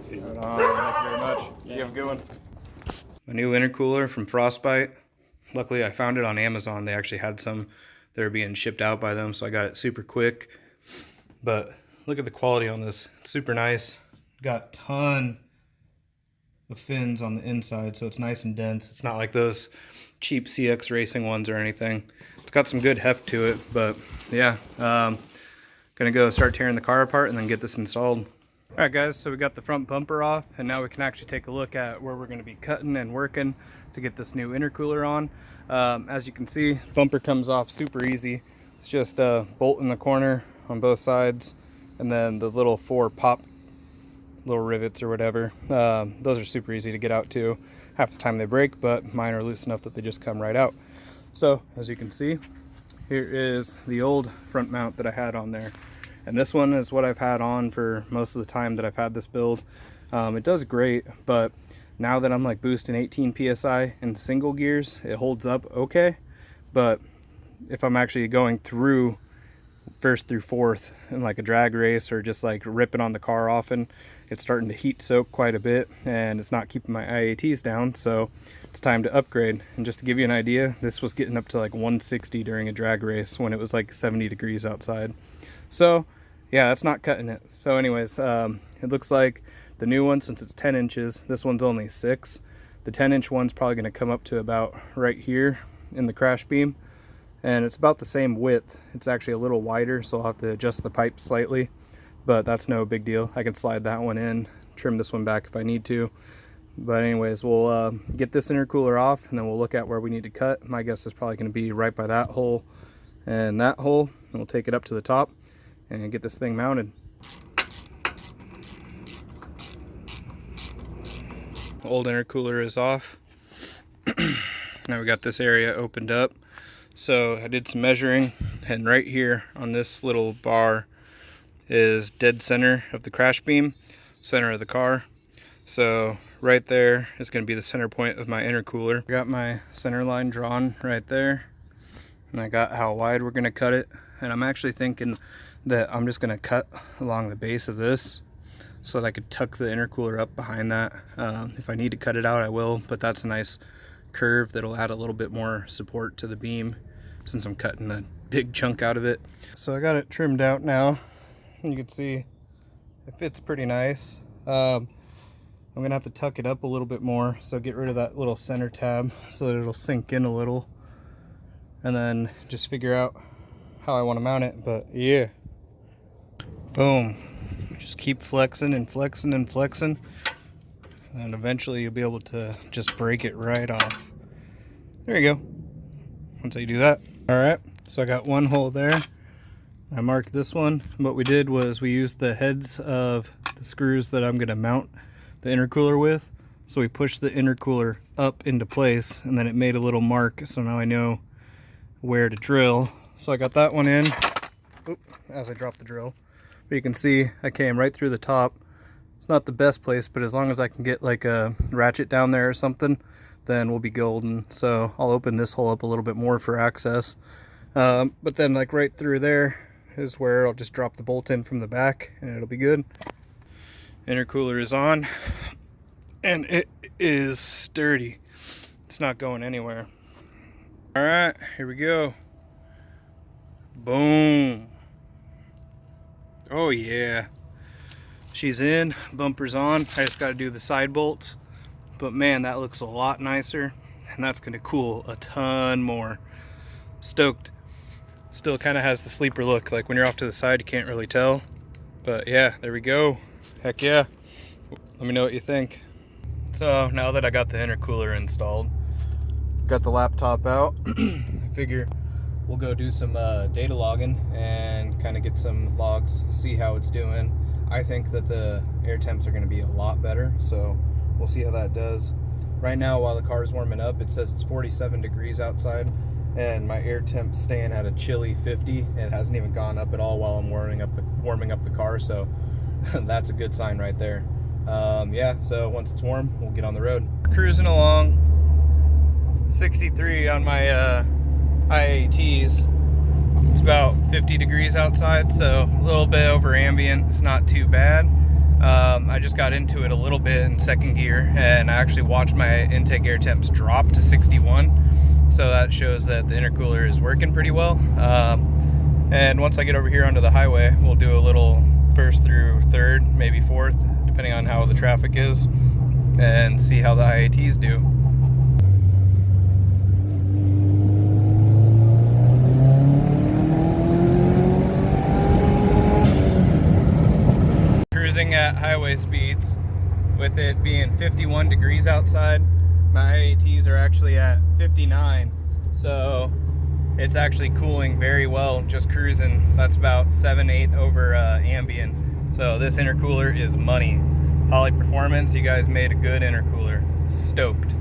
Thank you very much. You have a good one. My new intercooler from Frostbite. Luckily, I found it on Amazon. They actually had some that were being shipped out by them, so I got it super quick. But look at the quality on this. It's super nice. Got a ton of fins on the inside, so it's nice and dense. It's not like those cheap CX Racing ones or anything. It's got some good heft to it, but yeah. Gonna go start tearing the car apart and then get this installed. All right, guys, so we got the front bumper off, and now we can actually take a look at where we're going to be cutting and working to get this new intercooler on. As you can see, bumper comes off super easy. It's just a bolt in the corner on both sides, and then the little 4 pop little rivets or whatever. Those are super easy to get out too. Half the time they break, but mine are loose enough that they just come right out. So as you can see, here is the old front mount that I had on there. And this one is what I've had on for most of the time that I've had this build. It does great, but now that I'm like boosting 18 PSI in single gears, it holds up okay. But if I'm actually going through first through fourth in like a drag race or just like ripping on the car often, it's starting to heat soak quite a bit and it's not keeping my IATs down. So it's time to upgrade. And just to give you an idea, this was getting up to like 160 during a drag race when it was like 70 degrees outside. So yeah, that's not cutting it. So anyways, it looks like the new one, since it's 10 inches, this one's only 6. The 10-inch one's probably going to come up to about right here in the crash beam. And it's about the same width. It's actually a little wider, so I'll have to adjust the pipe slightly. But that's no big deal. I can slide that one in, trim this one back if I need to. But anyways, we'll get this intercooler off, and then we'll look at where we need to cut. My guess is probably going to be right by that hole and that hole. And we'll take it up to the top and get this thing mounted. Old intercooler is off. Now we got this area opened up. So I did some measuring, and right here on this little bar is dead center of the crash beam, center of the car. So right there is going to be the center point of my intercooler. I got my center line drawn right there, and I got how wide we're going to cut it. And I'm actually thinking that I'm just going to cut along the base of this so that I could tuck the intercooler up behind that. If I need to cut it out, I will, but that's a nice curve that'll add a little bit more support to the beam since I'm cutting a big chunk out of it. So I got it trimmed out now. You can see it fits pretty nice. I'm gonna have to tuck it up a little bit more, so get rid of that little center tab so that it'll sink in a little, and then just figure out how I want to mount it. But yeah, boom, just keep flexing and flexing and flexing, and eventually you'll be able to just break it right off. There you go. Once I do that. All right, so I got one hole there. I marked this one. What we did was we used the heads of the screws that I'm going to mount the intercooler with. So we pushed the intercooler up into place, and then it made a little mark, so now I know where to drill. So I got that one in. Oop, as I dropped the drill. But you can see I came right through the top. It's not the best place, but as long as I can get like a ratchet down there or something, then we'll be golden. So I'll open this hole up a little bit more for access. But then like right through there is where I'll just drop the bolt in from the back and it'll be good. Intercooler is on and it is sturdy. It's not going anywhere. All right, here we go. Boom. Oh yeah. She's in, bumper's on. I just got to do the side bolts. But man, that looks a lot nicer, and that's going to cool a ton more. Stoked. Still kind of has the sleeper look, like when you're off to the side you can't really tell. But yeah, there we go. Heck yeah. Let me know what you think. So now that I got the intercooler installed, got the laptop out, I figure we'll go do some data logging and kind of get some logs, see how it's doing. I think that the air temps are going to be a lot better, so we'll see how that does. Right now, while the car is warming up, it says it's 47 degrees outside, and my air temp's staying at a chilly 50. It hasn't even gone up at all while I'm warming up the car, so that's a good sign right there. Yeah, so once it's warm, we'll get on the road. Cruising along, 63 on my IATs. It's about 50 degrees outside, so a little bit over ambient. It's not too bad. I just got into it a little bit in second gear, and I actually watched my intake air temps drop to 61. So that shows that the intercooler is working pretty well. And once I get over here onto the highway, we'll do a little first through third, maybe fourth, depending on how the traffic is, and see how the IATs do. Cruising at highway speeds, with it being 51 degrees outside, my IATs are actually at 59, so it's actually cooling very well just cruising. That's about 7-8 over ambient. So this intercooler is money. Holley Performance, you guys made a good intercooler. Stoked.